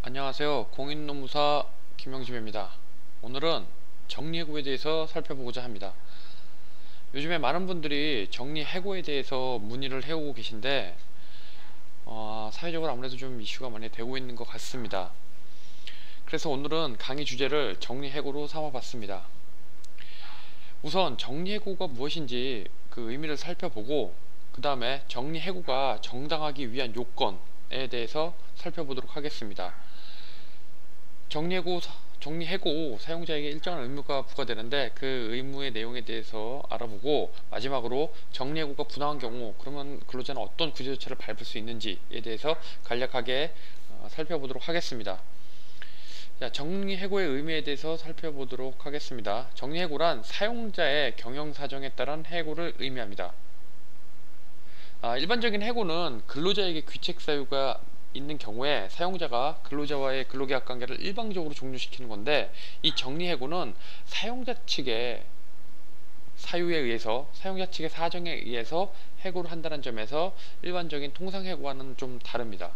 안녕하세요. 공인노무사 김영집입니다. 오늘은 정리해고에 대해서 살펴보고자 합니다. 요즘에 많은 분들이 정리해고에 대해서 문의를 해오고 계신데 사회적으로 아무래도 좀 이슈가 많이 되고 있는 것 같습니다. 그래서 오늘은 강의 주제를 정리해고로 삼아봤습니다. 우선 정리해고가 무엇인지 그 의미를 살펴보고 그 다음에 정리해고가 정당하기 위한 요건에 대해서 살펴보도록 하겠습니다. 정리해고 사용자에게 일정한 의무가 부과되는데 그 의무의 내용에 대해서 알아보고, 마지막으로 정리해고가 부당한 경우 그러면 근로자는 어떤 구제 조치를 밟을 수 있는지에 대해서 간략하게 살펴보도록 하겠습니다. 자, 정리해고의 의미에 대해서 살펴보도록 하겠습니다. 정리해고란 사용자의 경영사정에 따른 해고를 의미합니다. 일반적인 해고는 근로자에게 귀책 사유가 있는 경우에 사용자가 근로자와의 근로계약 관계를 일방적으로 종료시키는 건데, 이 정리해고는 사용자 측의 사유에 의해서, 사용자 측의 사정에 의해서 해고를 한다는 점에서 일반적인 통상해고와는 좀 다릅니다.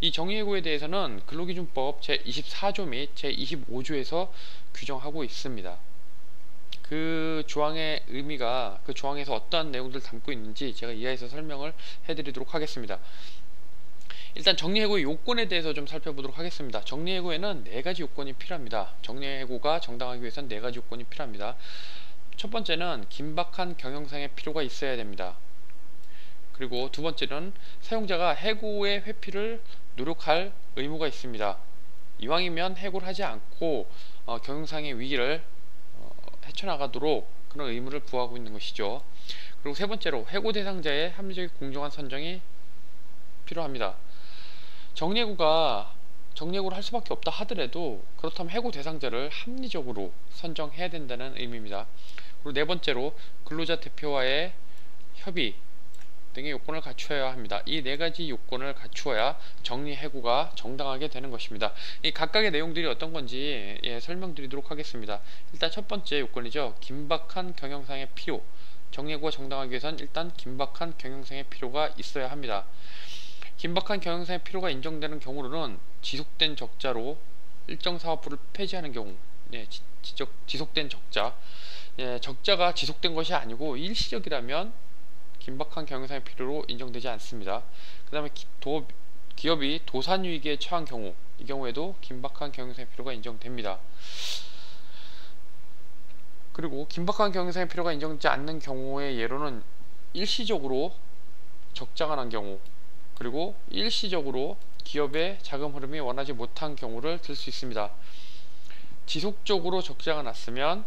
이 정리해고에 대해서는 근로기준법 제24조 및 제25조에서 규정하고 있습니다. 그 조항의 의미가 그 조항에서 어떠한 내용들을 담고 있는지 제가 이하에서 설명을 해드리도록 하겠습니다. 일단 정리해고의 요건에 대해서 좀 살펴보도록 하겠습니다. 정리해고에는 4가지 요건이 필요합니다. 정리해고가 정당하기 위해서는 4가지 요건이 필요합니다. 첫 번째는 긴박한 경영상의 필요가 있어야 됩니다. 그리고 두 번째는 사용자가 해고의 회피를 노력할 의무가 있습니다. 이왕이면 해고를 하지 않고 경영상의 위기를 헤쳐나가도록 그런 의무를 부여하고 있는 것이죠. 그리고 세 번째로 해고 대상자의 합리적인 공정한 선정이 필요합니다. 정리해고를 할 수밖에 없다 하더라도 그렇다면 해고 대상자를 합리적으로 선정해야 된다는 의미입니다. 그리고 네 번째로 근로자 대표와의 협의 등의 요건을 갖추어야 합니다. 이 4가지 요건을 갖추어야 정리해고가 정당하게 되는 것입니다. 이 각각의 내용들이 어떤 건지 설명드리도록 하겠습니다. 일단 첫 번째 요건이죠. 긴박한 경영상의 필요. 정리해고가 정당하기 위해서는 일단 긴박한 경영상의 필요가 있어야 합니다. 긴박한 경영상의 필요가 인정되는 경우로는 지속된 적자로 일정 사업부를 폐지하는 경우, 지속된 적자, 적자가 지속된 것이 아니고 일시적이라면 긴박한 경영상의 필요로 인정되지 않습니다. 그 다음에 기업이 도산위기에 처한 경우, 이 경우에도 긴박한 경영상의 필요가 인정됩니다. 그리고 긴박한 경영상의 필요가 인정되지 않는 경우의 예로는 일시적으로 적자가 난 경우, 그리고 일시적으로 기업의 자금 흐름이 원하지 못한 경우를 들 수 있습니다. 지속적으로 적자가 났으면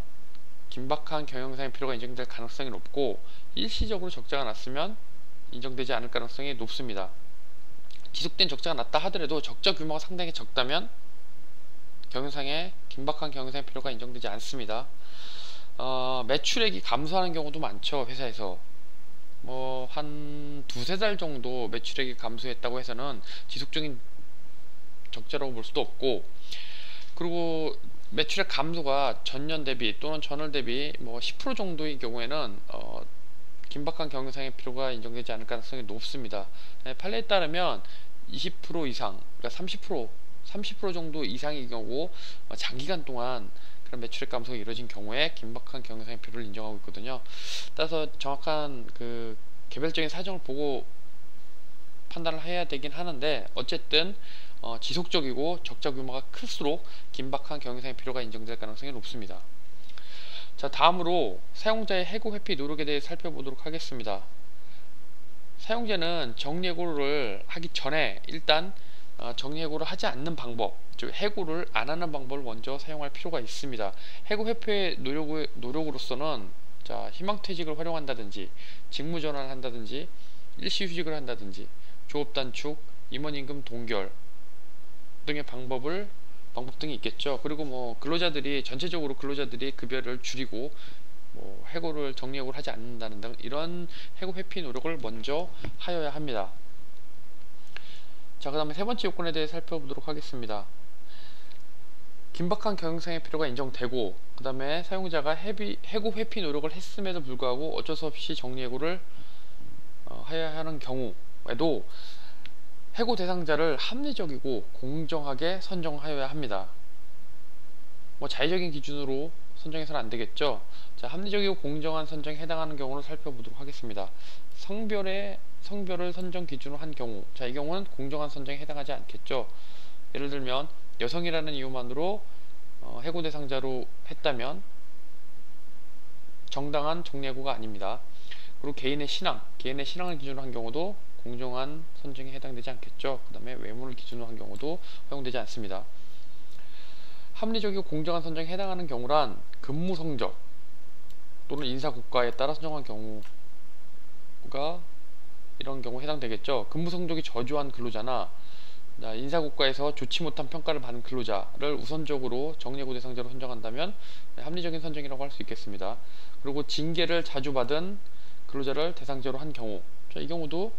긴박한 경영상의 필요가 인정될 가능성이 높고, 일시적으로 적자가 났으면 인정되지 않을 가능성이 높습니다. 지속된 적자가 났다 하더라도 적자 규모가 상당히 적다면 긴박한 경영상의 필요가 인정되지 않습니다. 매출액이 감소하는 경우도 많죠. 회사에서 한 두세 달 정도 매출액이 감소했다고 해서는 지속적인 적자라고 볼 수도 없고, 그리고 매출액 감소가 전년 대비 또는 전월 대비 10% 정도의 경우에는 긴박한 경영상의 필요가 인정되지 않을 가능성이 높습니다. 판례에 따르면 20% 이상, 그러니까 30% 정도 이상의 경우 장기간 동안 그런 매출액 감소가 이루어진 경우에 긴박한 경영상의 필요를 인정하고 있거든요. 따라서 정확한 그 개별적인 사정을 보고 판단을 해야 되긴 하는데, 어쨌든 지속적이고 적자 규모가 클수록 긴박한 경영상의 필요가 인정될 가능성이 높습니다. 자, 다음으로 사용자의 해고 회피 노력에 대해 살펴보도록 하겠습니다. 사용자는 정리해고를 하기 전에 일단 정리해고를 하지 않는 방법, 즉 해고를 안 하는 방법을 먼저 사용할 필요가 있습니다. 해고 회피의 노력으로서는 희망퇴직을 활용한다든지, 직무전환을 한다든지, 일시휴직을 한다든지, 조업단축, 임원임금 동결 등의 방법 등이 있겠죠. 그리고 전체적으로 근로자들이 급여를 줄이고 정리해고를 하지 않는다는 등 이런 해고 회피 노력을 먼저 하여야 합니다. 자, 그 다음에 세 번째 요건에 대해 살펴보도록 하겠습니다. 긴박한 경영상의 필요가 인정되고, 그 다음에 사용자가 해고 회피 노력을 했음에도 불구하고 어쩔 수 없이 정리해고를 하여야 하는 경우에도 해고 대상자를 합리적이고 공정하게 선정하여야 합니다. 뭐 자의적인 기준으로 선정해서는 안 되겠죠. 자, 합리적이고 공정한 선정에 해당하는 경우를 살펴보도록 하겠습니다. 성별을 선정 기준으로 한 경우, 자, 이 경우는 공정한 선정에 해당하지 않겠죠. 예를 들면 여성이라는 이유만으로 해고 대상자로 했다면 정당한 정리해고가 아닙니다. 그리고 개인의 신앙을 기준으로 한 경우도 공정한 선정에 해당되지 않겠죠. 그 다음에 외모를 기준으로 한 경우도 허용되지 않습니다. 합리적이고 공정한 선정에 해당하는 경우란 근무 성적 또는 인사 고과에 따라 선정한 경우가 이런 경우에 해당되겠죠. 근무 성적이 저조한 근로자나 인사 고과에서 좋지 못한 평가를 받은 근로자를 우선적으로 정리해고 대상자로 선정한다면 합리적인 선정이라고 할 수 있겠습니다. 그리고 징계를 자주 받은 근로자를 대상자로 한 경우, 이 경우도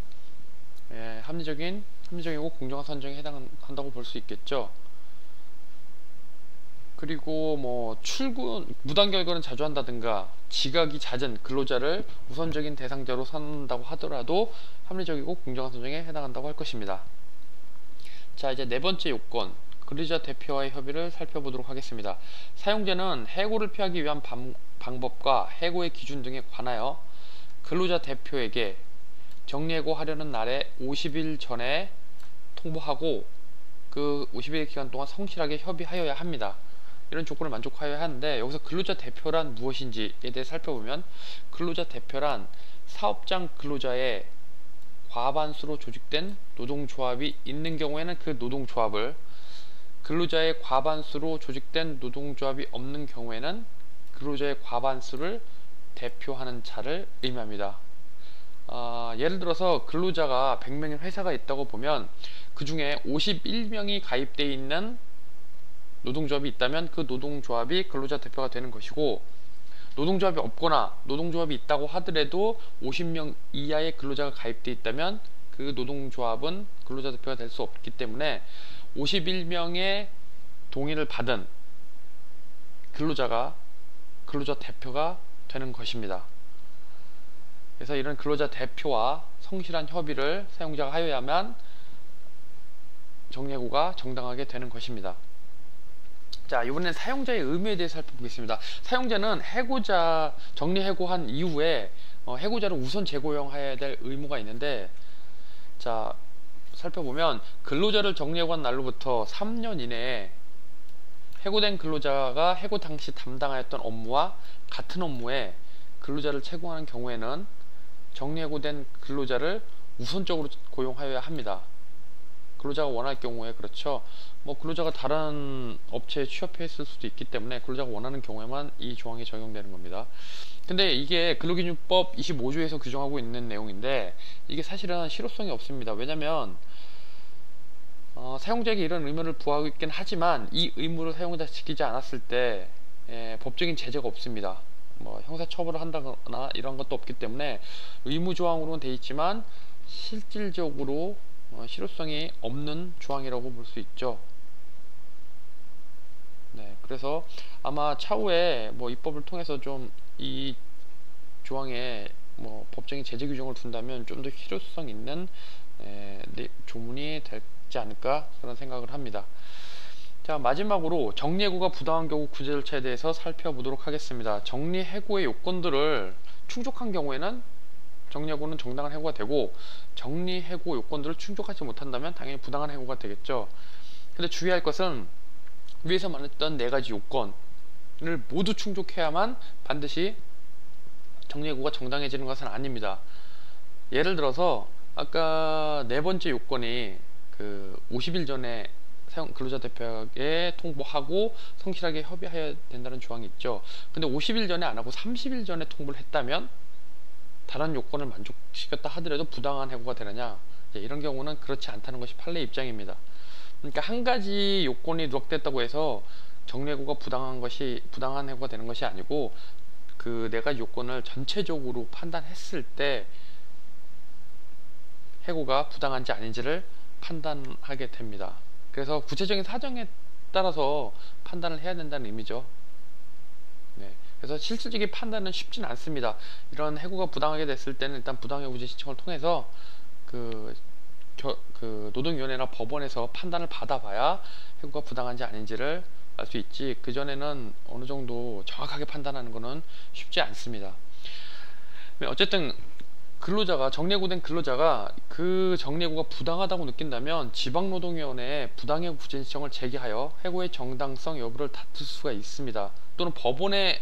합리적이고 공정한 선정에 해당한다고 볼 수 있겠죠. 그리고 뭐 무단 결근을 자주 한다든가 지각이 잦은 근로자를 우선적인 대상자로 삼는다고 하더라도 합리적이고 공정한 선정에 해당한다고 할 것입니다. 자, 이제 네 번째 요건, 근로자 대표와의 협의를 살펴보도록 하겠습니다. 사용자는 해고를 피하기 위한 방법과 해고의 기준 등에 관하여 근로자 대표에게 정리해고 하려는 날에 50일 전에 통보하고 그 50일 기간 동안 성실하게 협의하여야 합니다. 이런 조건을 만족하여야 하는데, 여기서 근로자 대표란 무엇인지에 대해 살펴보면, 근로자 대표란 사업장 근로자의 과반수로 조직된 노동조합이 있는 경우에는 그 노동조합을, 근로자의 과반수로 조직된 노동조합이 없는 경우에는 근로자의 과반수를 대표하는 자를 의미합니다. 예를 들어서 근로자가 100명의 회사가 있다고 보면 그 중에 51명이 가입되어 있는 노동조합이 있다면 그 노동조합이 근로자 대표가 되는 것이고, 노동조합이 없거나 노동조합이 있다고 하더라도 50명 이하의 근로자가 가입되어 있다면 그 노동조합은 근로자 대표가 될 수 없기 때문에 51명의 동의를 받은 근로자 대표가 되는 것입니다. 그래서 이런 근로자 대표와 성실한 협의를 사용자가 하여야만 정리해고가 정당하게 되는 것입니다. 자, 이번엔 사용자의 의무에 대해 살펴보겠습니다. 사용자는 정리해고한 이후에 해고자를 우선 재고용해야 될 의무가 있는데, 자, 살펴보면 근로자를 정리해고한 날로부터 3년 이내에 해고된 근로자가 해고 당시 담당하였던 업무와 같은 업무에 근로자를 채용하는 경우에는 정리해고된 근로자를 우선적으로 고용하여야 합니다. 근로자가 원할 경우에, 그렇죠. 뭐 근로자가 다른 업체에 취업해 있을 수도 있기 때문에 근로자가 원하는 경우에만 이 조항이 적용되는 겁니다. 근데 이게 근로기준법 25조에서 규정하고 있는 내용인데, 이게 사실은 실효성이 없습니다. 왜냐면 사용자에게 이런 의무를 부하고 있긴 하지만 이 의무를 사용자가 지키지 않았을 때 법적인 제재가 없습니다. 뭐 형사처벌을 한다거나 이런 것도 없기 때문에 의무조항으로는 돼 있지만 실질적으로 실효성이 없는 조항이라고 볼 수 있죠. 네, 그래서 아마 차후에 뭐 입법을 통해서 좀 이 조항에 뭐 법적인 제재 규정을 둔다면 좀 더 실효성 있는 조문이 되지 않을까 그런 생각을 합니다. 자, 마지막으로 정리해고가 부당한 경우 구제 절차에 대해서 살펴보도록 하겠습니다. 정리해고의 요건들을 충족한 경우에는 정리해고는 정당한 해고가 되고, 정리해고 요건들을 충족하지 못한다면 당연히 부당한 해고가 되겠죠. 근데 주의할 것은 위에서 말했던 네 가지 요건을 모두 충족해야만 반드시 정리해고가 정당해지는 것은 아닙니다. 예를 들어서 아까 네 번째 요건이 그 50일 전에 근로자 대표에게 통보하고 성실하게 협의해야 된다는 조항이 있죠. 근데 50일 전에 안 하고 30일 전에 통보를 했다면 다른 요건을 만족시켰다 하더라도 부당한 해고가 되느냐, 이런 경우는 그렇지 않다는 것이 판례 입장입니다. 그러니까 한 가지 요건이 누락됐다고 해서 정리해고가 부당한 해고가 되는 것이 아니고, 그 네 가지 요건을 전체적으로 판단했을 때 해고가 부당한지 아닌지를 판단하게 됩니다. 그래서 구체적인 사정에 따라서 판단을 해야 된다는 의미죠. 네. 그래서 실질적인 판단은 쉽지는 않습니다. 이런 해고가 부당하게 됐을 때는 일단 부당해고제 신청을 통해서 그 노동위원회나 법원에서 판단을 받아봐야 해고가 부당한지 아닌지를 알 수 있지, 그전에는 어느 정도 정확하게 판단하는 것은 쉽지 않습니다. 어쨌든 정리해고된 근로자가 그 정리해고가 부당하다고 느낀다면 지방노동위원회에 부당해고 구제 신청을 제기하여 해고의 정당성 여부를 다툴 수가 있습니다. 또는 법원에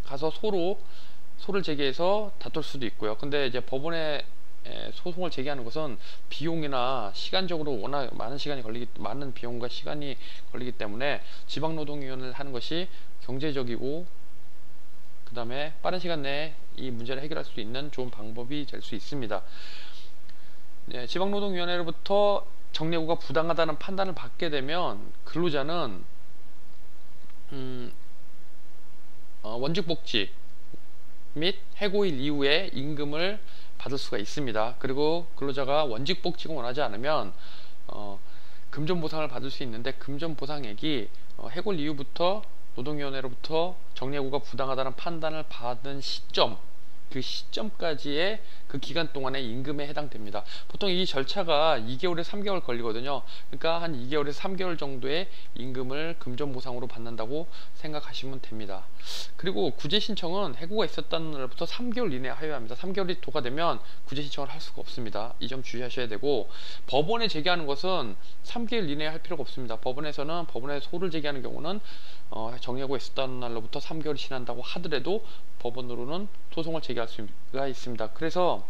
가서 소를 제기해서 다툴 수도 있고요. 근데 이제 법원에 소송을 제기하는 것은 비용이나 시간적으로 워낙 많은 비용과 시간이 걸리기 때문에 지방노동위원회를 하는 것이 경제적이고 그 다음에 빠른 시간 내에 이 문제를 해결할 수 있는 좋은 방법이 될 수 있습니다. 지방노동위원회로부터 정리해고가 부당하다는 판단을 받게 되면 근로자는 원직복지 및 해고일 이후에 임금을 받을 수가 있습니다. 그리고 근로자가 원직복지가 원하지 않으면 금전보상을 받을 수 있는데, 금전보상액이 해고일 이후부터 노동위원회로부터 정리해고가 부당하다는 판단을 받은 시점, 그 시점까지의 그 기간 동안의 임금에 해당됩니다. 보통 이 절차가 2개월에서 3개월 걸리거든요. 그러니까 한 2개월에서 3개월 정도의 임금을 금전보상으로 받는다고 생각하시면 됩니다. 그리고 구제 신청은 해고가 있었다는 날부터 3개월 이내에 하여야 합니다. 3개월이 도과되면 구제 신청을 할 수가 없습니다. 이 점 주의하셔야 되고, 법원에 제기하는 것은 3개월 이내에 할 필요가 없습니다. 법원에 소를 제기하는 경우는 정리해고가 있었다는 날로부터 3개월이 지난다고 하더라도 법원으로는 소송을 제기할 수가 있습니다. 그래서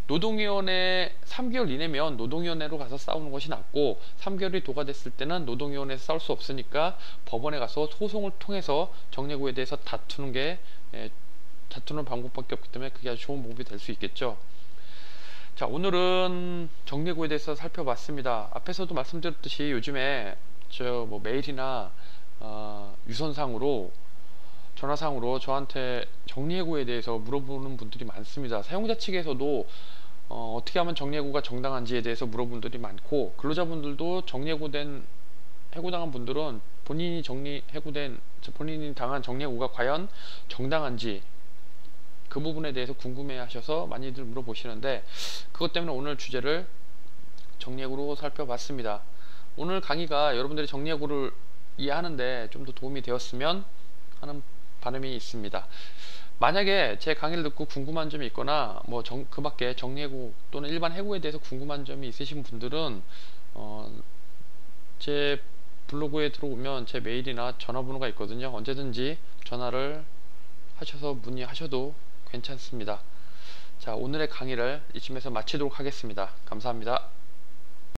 노동위원회 3개월 이내면 노동위원회로 가서 싸우는 것이 낫고, 3개월이 도과됐을 때는 노동위원회에서 싸울 수 없으니까 법원에 가서 소송을 통해서 정리해고에 대해서 다투는 방법밖에 없기 때문에 그게 아주 좋은 방법이 될 수 있겠죠. 자, 오늘은 정리해고에 대해서 살펴봤습니다. 앞에서도 말씀드렸듯이 요즘에 메일이나 유선상으로, 전화상으로 저한테 정리해고에 대해서 물어보는 분들이 많습니다. 사용자 측에서도 어떻게 하면 정리해고가 정당한지에 대해서 물어보는 분들이 많고, 근로자분들도 해고당한 분들은 본인이 당한 정리해고가 과연 정당한지 그 부분에 대해서 궁금해 하셔서 많이들 물어보시는데, 그것 때문에 오늘 주제를 정리해고로 살펴봤습니다. 오늘 강의가 여러분들이 정리해고를 이해하는데 좀 더 도움이 되었으면 하는 바람이 있습니다. 만약에 제 강의를 듣고 궁금한 점이 있거나 그 밖에 정리해고 또는 일반 해고에 대해서 궁금한 점이 있으신 분들은 제 블로그에 들어오면 제 메일이나 전화번호가 있거든요. 언제든지 전화를 하셔서 문의하셔도 괜찮습니다. 자, 오늘의 강의를 이쯤에서 마치도록 하겠습니다. 감사합니다.